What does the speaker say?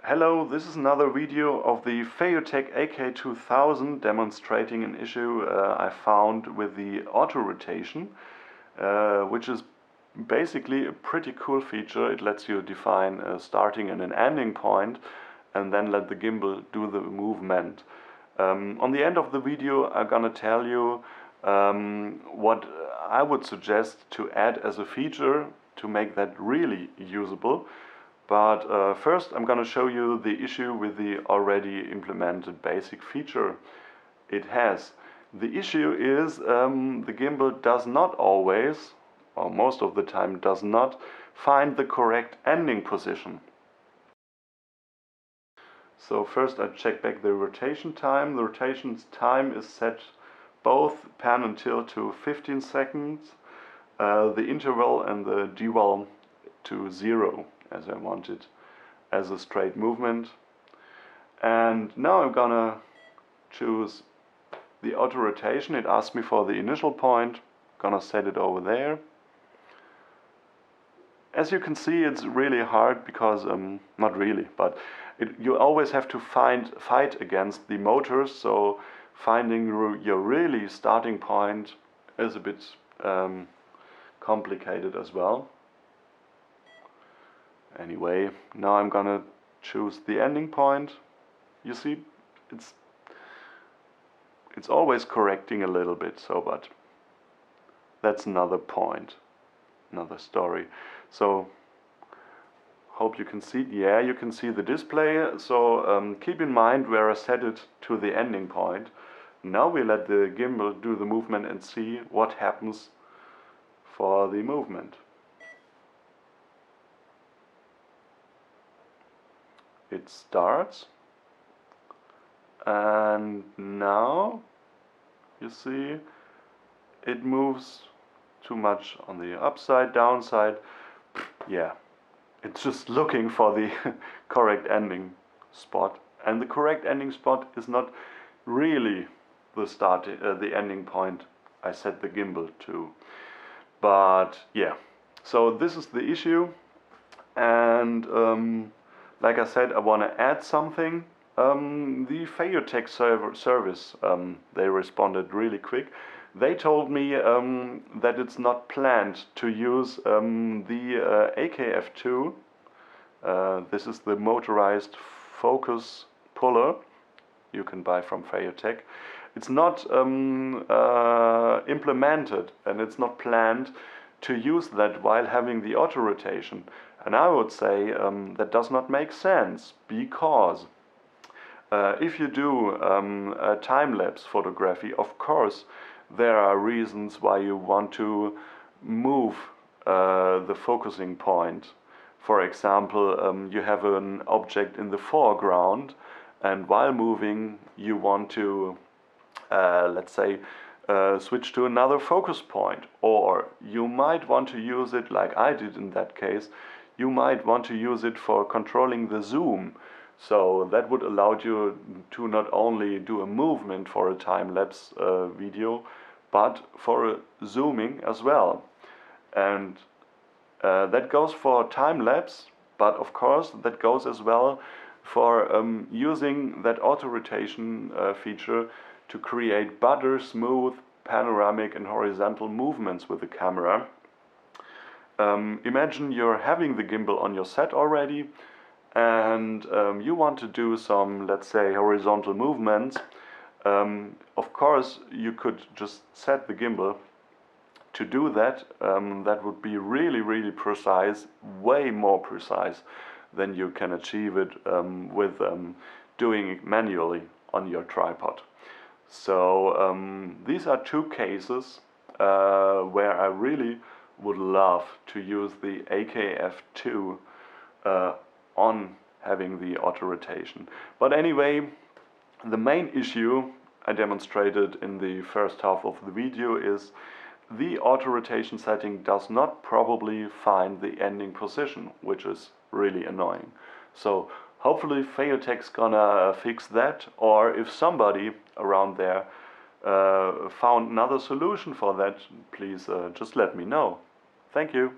Hello, this is another video of the Feiyutech AK 2000 demonstrating an issue I found with the Autorotation, which is basically a pretty cool feature. It lets you define a starting and an ending point and then let the gimbal do the movement. On the end of the video I'm gonna tell you what I would suggest to add as a feature to make that really usable. But first I'm gonna show you the issue with the already implemented basic feature it has. The issue is the gimbal does not always, or most of the time does not, find the correct ending position. So first I check back the rotation time. The rotation time is set both pan and tilt to 15 seconds, the interval and the deval to 0, as I want it as a straight movement. And now I'm gonna choose the auto rotation. It asks me for the initial point. Gonna set it over there. As you can see, it's really hard because not really, but you always have to fight against the motors, so finding your really starting point is a bit complicated as well. Anyway, now I'm gonna choose the ending point. You see, it's always correcting a little bit, so but that's another point, another story. So hope you can see. Yeah, you can see the display. So keep in mind where I set it to the ending point. Now we let the gimbal do the movement and see what happens for the movement. It starts, and now you see it moves too much on the upside, downside. Yeah, it's just looking for the correct ending spot, and the correct ending spot is not really the ending point I set the gimbal to. But yeah, so this is the issue, and like I said, I want to add something. The Feiyutech service, they responded really quick. They told me that it's not planned to use the AKF II. This is the motorized focus puller you can buy from Feiyutech. It's not implemented, and it's not planned to use that while having the auto rotation. And I would say that does not make sense, because if you do a time-lapse photography, of course there are reasons why you want to move the focusing point. For example, you have an object in the foreground, and while moving you want to, let's say, switch to another focus point, or you might want to use it, like I did in that case, you might want to use it for controlling the zoom. So that would allow you to not only do a movement for a time-lapse video, but for zooming as well. And that goes for time-lapse, but of course that goes as well for using that auto-rotation feature to create butter smooth panoramic and horizontal movements with the camera. Imagine you're having the gimbal on your set already, and you want to do some, let's say, horizontal movements. Of course you could just set the gimbal to do that. That would be really precise, way more precise than you can achieve it with doing it manually on your tripod. So these are two cases where I really would love to use the AKF II on having the auto rotation. But anyway, the main issue I demonstrated in the first half of the video is the auto rotation setting does not probably find the ending position, which is really annoying. So hopefully Feiyutech's gonna fix that, or if somebody around there found another solution for that, please just let me know. Thank you.